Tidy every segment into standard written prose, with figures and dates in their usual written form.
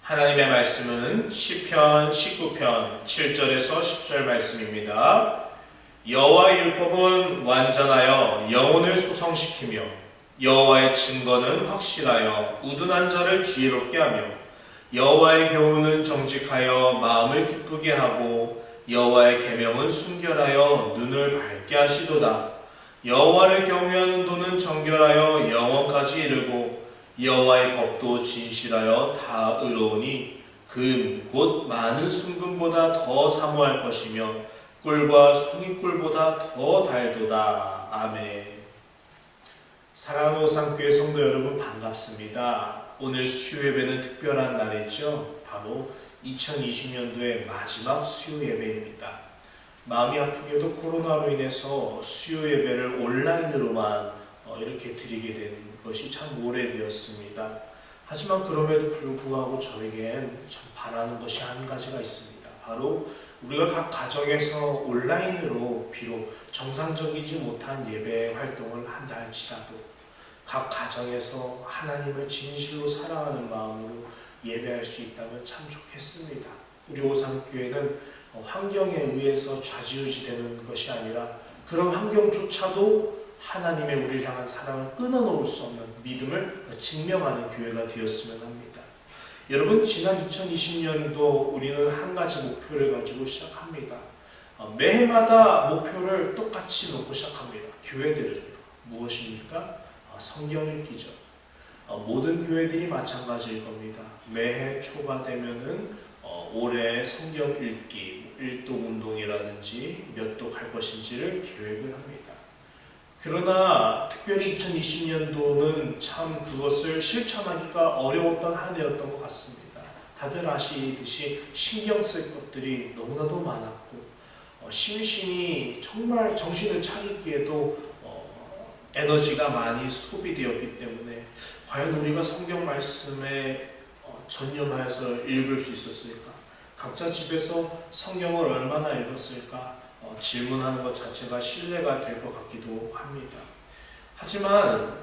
하나님의 말씀은 시편 19편 7절에서 10절 말씀입니다. 여호와의 율법은 완전하여 영혼을 소성시키며 여호와의 증거는 확실하여 우둔한 자를 지혜롭게 하며 여호와의 교훈은 정직하여 마음을 기쁘게 하고 여호와의 계명은 순결하여 눈을 밝게 하시도다. 여호와를 경외하는 도는 정결하여 영원까지 이르고 여호와의 법도 진실하여 다 의로우니 금 곧 많은 순금보다 더 사모할 것이며 꿀과 송이꿀보다 더 달도다. 아멘. 사랑하는 오상교회 성도 여러분, 반갑습니다. 오늘 수요예배는 특별한 날이죠. 바로 2020년도의 마지막 수요예배입니다. 마음이 아프게도 코로나로 인해서 수요예배를 온라인으로만 이렇게 드리게 된 것이 참 오래되었습니다. 하지만 그럼에도 불구하고 저에겐 참 바라는 것이 한 가지가 있습니다. 바로 우리가 각 가정에서 온라인으로 비록 정상적이지 못한 예배 활동을 한다 할지라도 각 가정에서 하나님을 진실로 사랑하는 마음으로 예배할 수 있다면 참 좋겠습니다. 우리 오상교회는 환경에 의해서 좌지우지되는 것이 아니라 그런 환경조차도 하나님의 우리를 향한 사랑을 끊어놓을 수 없는 믿음을 증명하는 교회가 되었으면 합니다. 여러분, 지난 2020년도 우리는 한 가지 목표를 가지고 시작합니다. 매해마다 목표를 똑같이 놓고 시작합니다. 교회들은 무엇입니까? 성경 읽기죠. 모든 교회들이 마찬가지일 겁니다. 매해 초가 되면은 올해 성경 읽기, 일독운동이라든지 몇 독 할 것인지를 계획을 합니다. 그러나 특별히 2020년도는 참 그것을 실천하기가 어려웠던 한 해였던 것 같습니다. 다들 아시듯이 신경 쓸 것들이 너무나도 많았고 심신이 정말 정신을 차리기에도 에너지가 많이 소비되었기 때문에 과연 우리가 성경 말씀에 전념하여서 읽을 수 있었을까? 각자 집에서 성경을 얼마나 읽었을까? 질문하는 것 자체가 신뢰가 될 것 같기도 합니다. 하지만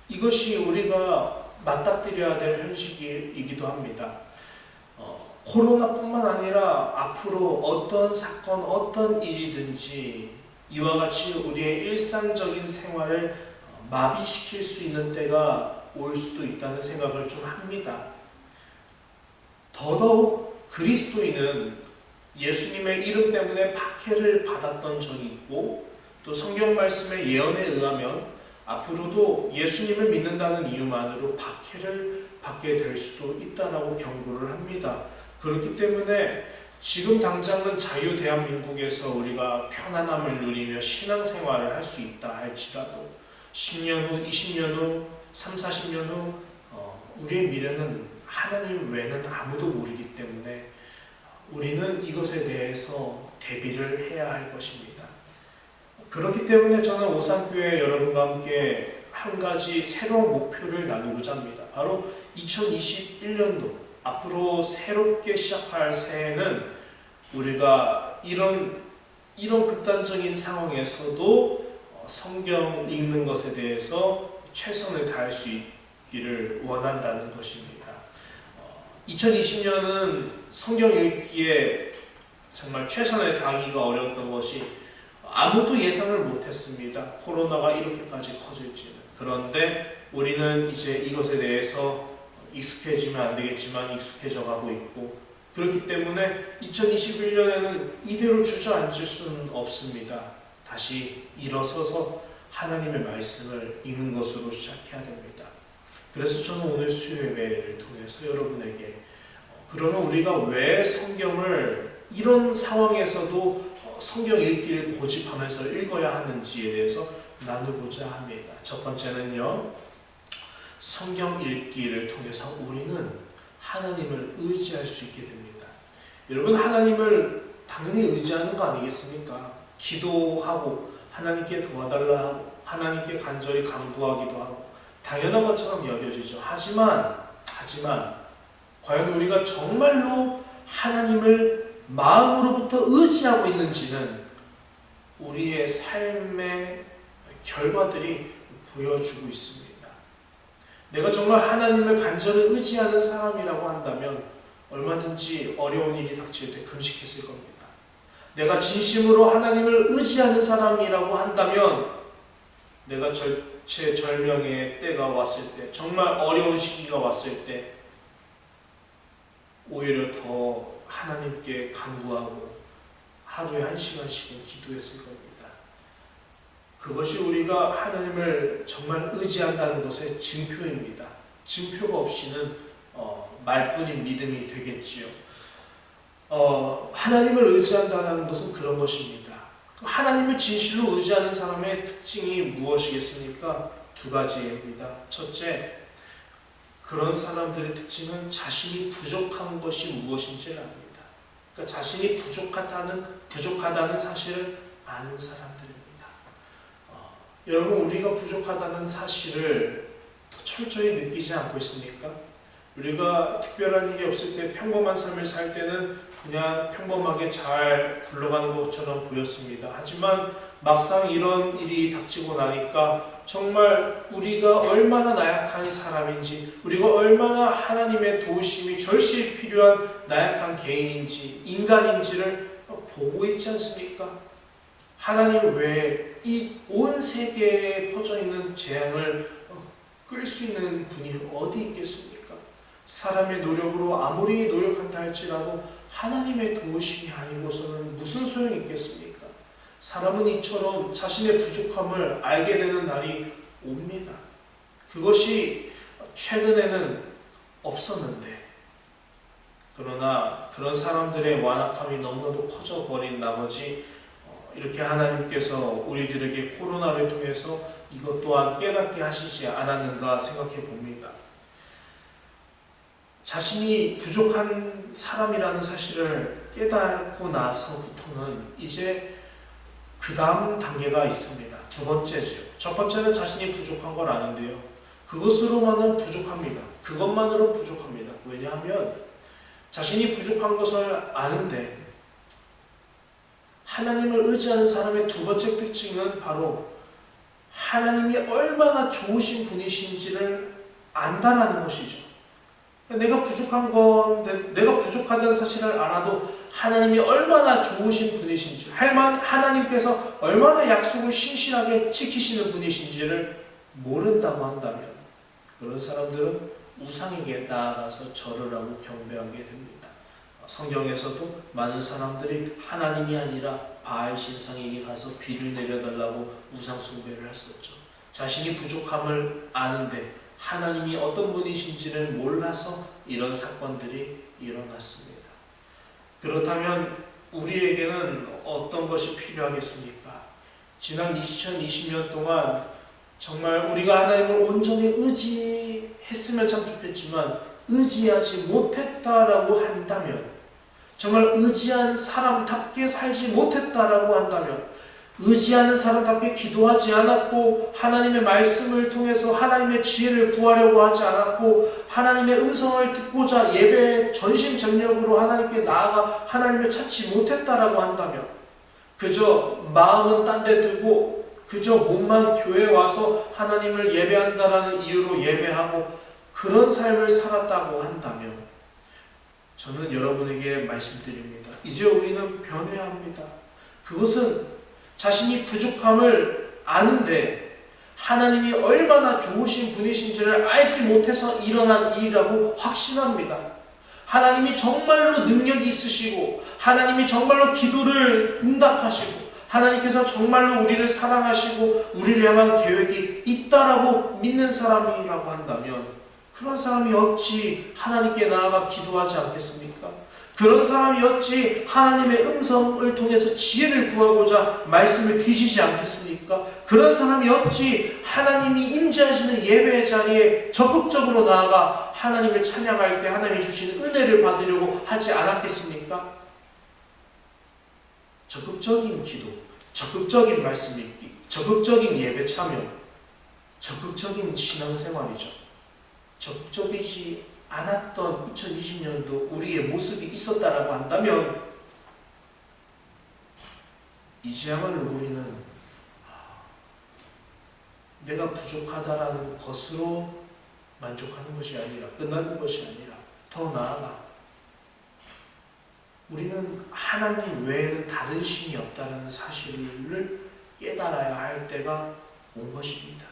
이것이 우리가 맞닥뜨려야 될 현실이기도 합니다. 코로나뿐만 아니라 앞으로 어떤 사건, 어떤 일이든지 이와 같이 우리의 일상적인 생활을 마비시킬 수 있는 때가 올 수도 있다는 생각을 좀 합니다. 더더욱 그리스도인은 예수님의 이름 때문에 박해를 받았던 적이 있고 또 성경 말씀의 예언에 의하면 앞으로도 예수님을 믿는다는 이유만으로 박해를 받게 될 수도 있다라고 경고를 합니다. 그렇기 때문에 지금 당장은 자유 대한민국에서 우리가 편안함을 누리며 신앙생활을 할 수 있다 할지라도 10년 후, 20년 후, 3, 40년 후 우리의 미래는 하나님 외에는 아무도 모르기 때문에 우리는 이것에 대해서 대비를 해야 할 것입니다. 그렇기 때문에 저는 오상교회 여러분과 함께 한 가지 새로운 목표를 나누고자 합니다. 바로 2021년도 앞으로 새롭게 시작할 새해는 우리가 이런 극단적인 상황에서도 성경 읽는 것에 대해서 최선을 다할 수 있기를 원한다는 것입니다. 2020년은 성경 읽기에 정말 최선을 다하기가 어려웠던 것이 아무도 예상을 못했습니다. 코로나가 이렇게까지 커질지는. 그런데 우리는 이제 이것에 대해서 익숙해지면 안 되겠지만 익숙해져 가고 있고 그렇기 때문에 2021년에는 이대로 주저앉을 수는 없습니다. 다시 일어서서 하나님의 말씀을 읽는 것으로 시작해야 됩니다. 그래서 저는 오늘 수요예배를 통해서 여러분에게 그러면 우리가 왜 성경을 이런 상황에서도 성경 읽기를 고집하면서 읽어야 하는지에 대해서 나누고자 합니다. 첫 번째는요, 성경 읽기를 통해서 우리는 하나님을 의지할 수 있게 됩니다. 여러분, 하나님을 당연히 의지하는 거 아니겠습니까? 기도하고 하나님께 도와달라 하고 하나님께 간절히 간구하기도 하고 당연한 것처럼 여겨지죠. 하지만 과연 우리가 정말로 하나님을 마음으로부터 의지하고 있는지는 우리의 삶의 결과들이 보여주고 있습니다. 내가 정말 하나님을 간절히 의지하는 사람이라고 한다면 얼마든지 어려운 일이 닥칠 때 금식했을 겁니다. 내가 진심으로 하나님을 의지하는 사람이라고 한다면 내가 제 절명의 때가 왔을 때, 정말 어려운 시기가 왔을 때 오히려 더 하나님께 간구하고 하루에 1시간씩은 기도했을 겁니다. 그것이 우리가 하나님을 정말 의지한다는 것의 증표입니다. 증표가 없이는 말뿐인 믿음이 되겠지요. 하나님을 의지한다는 것은 그런 것입니다. 하나님을 진실로 의지하는 사람의 특징이 무엇이겠습니까? 두 가지입니다. 첫째, 그런 사람들의 특징은 자신이 부족한 것이 무엇인지를 압니다. 그러니까 자신이 부족하다는 사실을 아는 사람들입니다. 여러분, 우리가 부족하다는 사실을 더 철저히 느끼지 않고 있습니까? 우리가 특별한 일이 없을 때 평범한 삶을 살 때는 그냥 평범하게 잘 굴러가는 것처럼 보였습니다. 하지만 막상 이런 일이 닥치고 나니까 정말 우리가 얼마나 나약한 사람인지, 우리가 얼마나 하나님의 도우심이 절실히 필요한 나약한 개인인지, 인간인지를 보고 있지 않습니까? 하나님 외에 이 온 세계에 퍼져 있는 재앙을 끌 수 있는 분이 어디 있겠습니까? 사람의 노력으로 아무리 노력한다 할지라도 하나님의 도우심이 아니고서는 무슨 소용이 있겠습니까? 사람은 이처럼 자신의 부족함을 알게 되는 날이 옵니다. 그것이 최근에는 없었는데, 그러나 그런 사람들의 완악함이 너무나도 커져버린 나머지 이렇게 하나님께서 우리들에게 코로나를 통해서 이것 또한 깨닫게 하시지 않았는가 생각해 봅니다. 자신이 부족한 사람이라는 사실을 깨닫고 나서부터는 이제 그 다음 단계가 있습니다. 두 번째죠. 첫 번째는 자신이 부족한 걸 아는데요. 그것으로만은 부족합니다. 그것만으로 부족합니다. 왜냐하면 자신이 부족한 것을 아는데 하나님을 의지하는 사람의 두 번째 특징은 바로 하나님이 얼마나 좋으신 분이신지를 안다라는 것이죠. 내가 부족한 건데, 내가 부족하다는 사실을 알아도 하나님이 얼마나 좋으신 분이신지, 하나님께서 얼마나 약속을 신실하게 지키시는 분이신지를 모른다고 한다면 그런 사람들은 우상에게 나아가서 절을 하고 경배하게 됩니다. 성경에서도 많은 사람들이 하나님이 아니라 바알 신상에게 가서 비를 내려달라고 우상 숭배를 했었죠. 자신이 부족함을 아는데 하나님이 어떤 분이신지를 몰라서 이런 사건들이 일어났습니다. 그렇다면 우리에게는 어떤 것이 필요하겠습니까? 지난 2020년 동안 정말 우리가 하나님을 온전히 의지했으면 참 좋겠지만 의지하지 못했다라고 한다면, 정말 의지한 사람답게 살지 못했다라고 한다면, 의지하는 사람답게 기도하지 않았고 하나님의 말씀을 통해서 하나님의 지혜를 구하려고 하지 않았고 하나님의 음성을 듣고자 예배에 전심전력으로 하나님께 나아가 하나님을 찾지 못했다라고 한다면, 그저 마음은 딴 데 두고 그저 몸만 교회에 와서 하나님을 예배한다라는 이유로 예배하고 그런 삶을 살았다고 한다면, 저는 여러분에게 말씀드립니다. 이제 우리는 변해야 합니다. 그것은 자신이 부족함을 아는데 하나님이 얼마나 좋으신 분이신지를 알지 못해서 일어난 일이라고 확신합니다. 하나님이 정말로 능력이 있으시고 하나님이 정말로 기도를 응답하시고 하나님께서 정말로 우리를 사랑하시고 우리를 향한 계획이 있다라고 믿는 사람이라고 한다면, 그런 사람이 어찌 하나님께 나아가 기도하지 않겠습니까? 그런 사람이 어찌 하나님의 음성을 통해서 지혜를 구하고자 말씀을 뒤지지 않겠습니까? 그런 사람이 어찌 하나님이 임재하시는 예배의 자리에 적극적으로 나아가 하나님을 찬양할 때 하나님이 주시는 은혜를 받으려고 하지 않았겠습니까? 적극적인 기도, 적극적인 말씀 읽기, 적극적인 예배 참여, 적극적인 신앙생활이죠. 적극적이지 않았던 2020년도 우리의 모습이 있었다라고 한다면, 이제야말로 우리는 내가 부족하다라는 것으로 만족하는 것이 아니라, 끝나는 것이 아니라 더 나아가 우리는 하나님 외에는 다른 신이 없다는 사실을 깨달아야 할 때가 온 것입니다.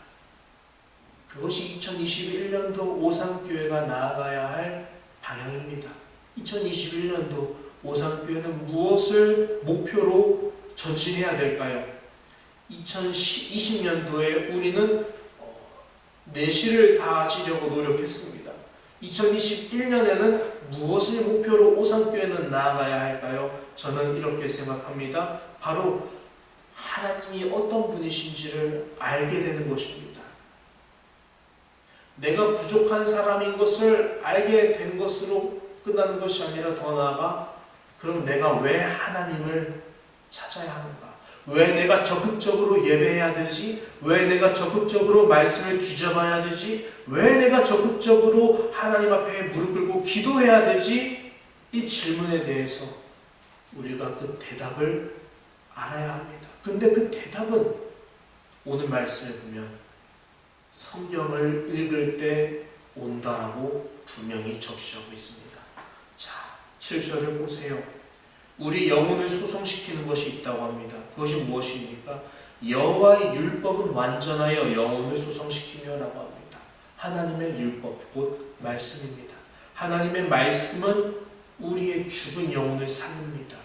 그것이 2021년도 오산교회가 나아가야 할 방향입니다. 2021년도 오산교회는 무엇을 목표로 전진해야 될까요? 2020년도에 우리는 내실을 다지려고 노력했습니다. 2021년에는 무엇을 목표로 오산교회는 나아가야 할까요? 저는 이렇게 생각합니다. 바로 하나님이 어떤 분이신지를 알게 되는 것입니다. 내가 부족한 사람인 것을 알게 된 것으로 끝나는 것이 아니라 더 나아가 그럼 내가 왜 하나님을 찾아야 하는가? 왜 내가 적극적으로 예배해야 되지? 왜 내가 적극적으로 말씀을 뒤져봐야 되지? 왜 내가 적극적으로 하나님 앞에 무릎 꿇고 기도해야 되지? 이 질문에 대해서 우리가 그 대답을 알아야 합니다. 근데 그 대답은 오늘 말씀을 보면 성경을 읽을 때 온다라고 분명히 적시하고 있습니다. 자, 7절을 보세요. 우리 영혼을 소성시키는 것이 있다고 합니다. 그것이 무엇입니까? 여호와의 율법은 완전하여 영혼을 소성시키며라고 합니다. 하나님의 율법, 곧 말씀입니다. 하나님의 말씀은 우리의 죽은 영혼을 살립니다.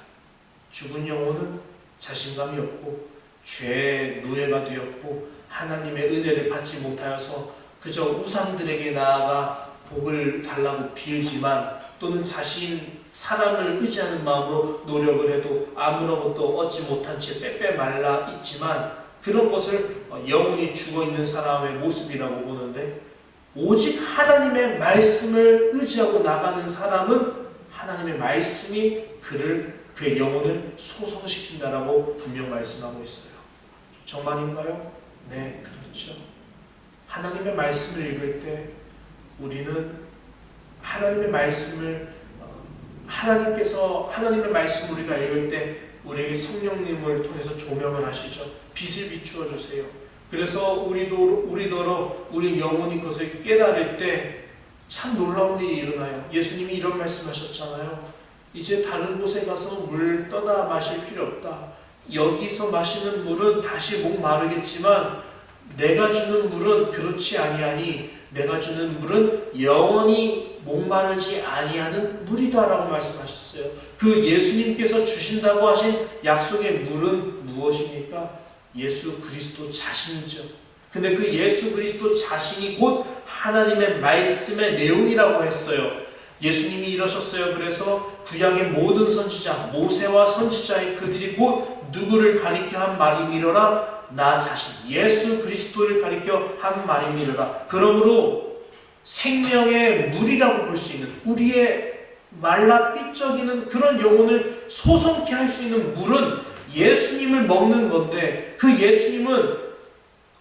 죽은 영혼은 자신감이 없고 죄의 노예가 되었고 하나님의 은혜를 받지 못하여서 그저 우상들에게 나아가 복을 달라고 빌지만 또는 자신 사람을 의지하는 마음으로 노력을 해도 아무런 것도 얻지 못한 채 빼빼 말라 있지만 그런 것을 영혼이 죽어있는 사람의 모습이라고 보는데 오직 하나님의 말씀을 의지하고 나가는 사람은 하나님의 말씀이 그의 영혼을 소성시킨다라고 분명 말씀하고 있어요. 정말인가요? 네, 그렇죠. 하나님의 말씀을 읽을 때 우리는 하나님의 말씀을 하나님의 말씀을 우리가 읽을 때 우리에게 성령님을 통해서 조명을 하시죠. 빛을 비추어 주세요. 그래서 우리더러 우리 영혼이 그것을 깨달을 때 참 놀라운 일이 일어나요. 예수님이 이런 말씀하셨잖아요. 이제 다른 곳에 가서 물 떠다 마실 필요 없다. 여기서 마시는 물은 다시 목 마르겠지만 내가 주는 물은 그렇지 아니하니 내가 주는 물은 영원히 목마르지 아니하는 물이다라고 말씀하셨어요. 그 예수님께서 주신다고 하신 약속의 물은 무엇입니까? 예수 그리스도 자신이죠. 근데 그 예수 그리스도 자신이 곧 하나님의 말씀의 내용이라고 했어요. 예수님이 이러셨어요. 그래서 구약의 모든 선지자, 모세와 선지자의 그들이 곧 누구를 가리켜 한 말이미러라? 나 자신, 예수 그리스도를 가리켜 한 말이미러라. 그러므로 생명의 물이라고 볼 수 있는 우리의 말라 삐쩍이는 그런 영혼을 소성케 할 수 있는 물은 예수님을 먹는 건데 그 예수님은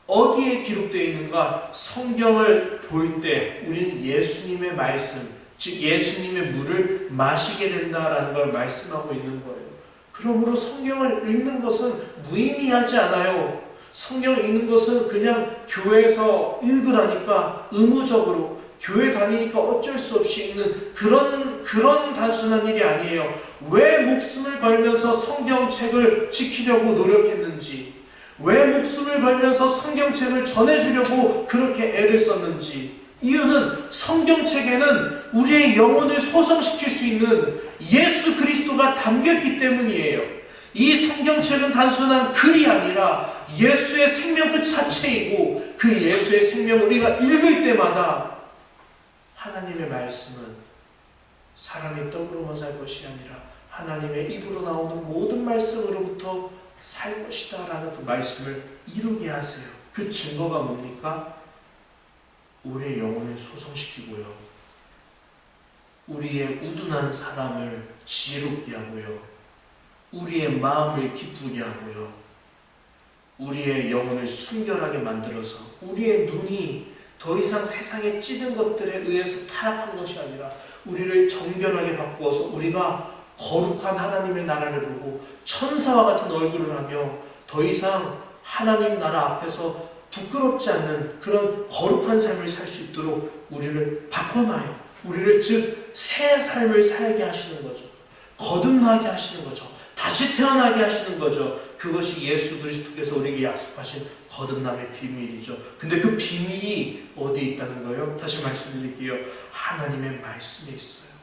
어디에 기록되어 있는가? 성경을 볼 때 우리는 예수님의 말씀, 즉 예수님의 물을 마시게 된다라는 걸 말씀하고 있는 거예요. 그러므로 성경을 읽는 것은 무의미하지 않아요. 성경을 읽는 것은 그냥 교회에서 읽으라니까 의무적으로 교회 다니니까 어쩔 수 없이 읽는 그런 단순한 일이 아니에요. 왜 목숨을 걸면서 성경책을 지키려고 노력했는지, 왜 목숨을 걸면서 성경책을 전해주려고 그렇게 애를 썼는지, 이유는 성경책에는 우리의 영혼을 소성시킬 수 있는 예수 그리스도가 담겼기 때문이에요. 이 성경책은 단순한 글이 아니라 예수의 생명 그 자체이고 그 예수의 생명을 우리가 읽을 때마다 하나님의 말씀은 사람의 떡으로만 살 것이 아니라 하나님의 입으로 나오는 모든 말씀으로부터 살 것이다 라는 그 말씀을 이루게 하세요. 그 증거가 뭡니까? 우리의 영혼을 소성시키고요. 우리의 우둔한 사람을 지혜롭게 하고요. 우리의 마음을 기쁘게 하고요. 우리의 영혼을 순결하게 만들어서 우리의 눈이 더 이상 세상에 찌든 것들에 의해서 타락한 것이 아니라 우리를 정결하게 바꾸어서 우리가 거룩한 하나님의 나라를 보고 천사와 같은 얼굴을 하며 더 이상 하나님 나라 앞에서 부끄럽지 않는 그런 거룩한 삶을 살 수 있도록 우리를 바꿔놔요. 우리를 즉 새 삶을 살게 하시는 거죠. 거듭나게 하시는 거죠. 다시 태어나게 하시는 거죠. 그것이 예수 그리스도께서 우리에게 약속하신 거듭남의 비밀이죠. 근데 그 비밀이 어디에 있다는 거예요? 다시 말씀드릴게요. 하나님의 말씀에 있어요.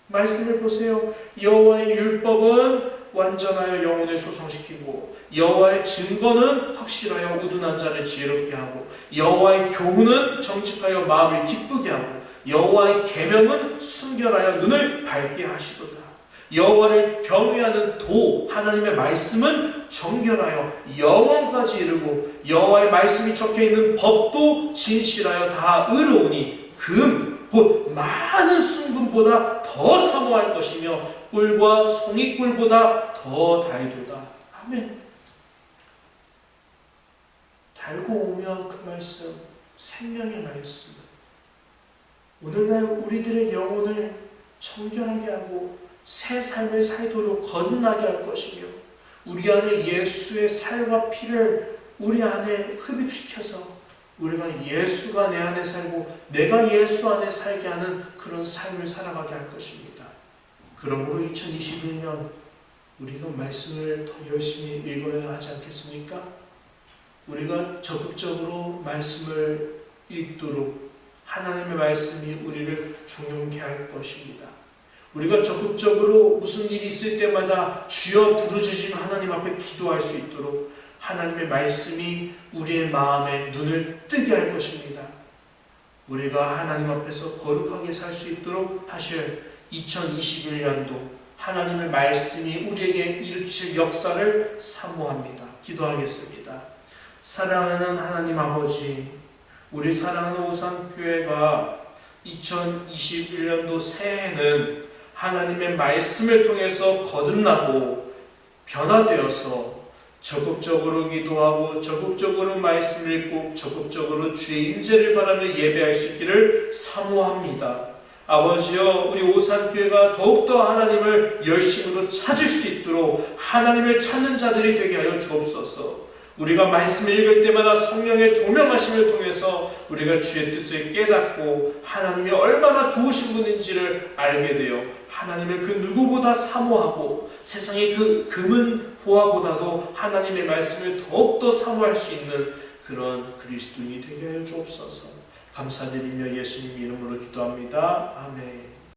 말씀을 보세요. 여호와의 율법은 완전하여 영혼을 소성시키고 여호와의 증거는 확실하여 우둔한 자를 지혜롭게 하고 여호와의 교훈은 정직하여 마음을 기쁘게 하고 여호와의 계명은 순결하여 눈을 밝게 하시도다. 여호와를 경외하는 도 하나님의 말씀은 정결하여 영원까지 이르고 여호와의 말씀이 적혀있는 법도 진실하여 다 의로우니 금 곧 많은 순금보다 더 사모할 것이며 꿀과 송이꿀보다 더 달도다. 아멘. 달고 오면 그 말씀, 생명의 말씀, 오늘날 우리들의 영혼을 정결하게 하고 새 삶을 살도록 거듭나게 할 것이며 우리 안에 예수의 살과 피를 우리 안에 흡입시켜서 우리가 예수가 내 안에 살고 내가 예수 안에 살게 하는 그런 삶을 살아가게 할 것입니다. 그러므로 2021년 우리가 말씀을 더 열심히 읽어야 하지 않겠습니까? 우리가 적극적으로 말씀을 읽도록 하나님의 말씀이 우리를 종용케 할 것입니다. 우리가 적극적으로 무슨 일이 있을 때마다 주여 부르짖으며 하나님 앞에 기도할 수 있도록 하나님의 말씀이 우리의 마음에 눈을 뜨게 할 것입니다. 우리가 하나님 앞에서 거룩하게 살 수 있도록 하실 2021년도 하나님의 말씀이 우리에게 일으키실 역사를 사모합니다. 기도하겠습니다. 사랑하는 하나님 아버지, 우리 사랑하는 오산교회가 2021년도 새해에는 하나님의 말씀을 통해서 거듭나고 변화되어서 적극적으로 기도하고 적극적으로 말씀을 읽고 적극적으로 주의 임재를 바라며 예배할 수 있기를 사모합니다. 아버지여, 우리 오산교회가 더욱더 하나님을 열심으로 찾을 수 있도록 하나님을 찾는 자들이 되게 하여 주옵소서. 우리가 말씀을 읽을 때마다 성령의 조명하심을 통해서 우리가 주의 뜻을 깨닫고 하나님이 얼마나 좋으신 분인지를 알게 되어 하나님을 그 누구보다 사모하고 세상의 그 금은 보화보다도 하나님의 말씀을 더욱더 사모할 수 있는 그런 그리스도인이 되게 하여 주옵소서. 감사드리며 예수님 이름으로 기도합니다. 아멘.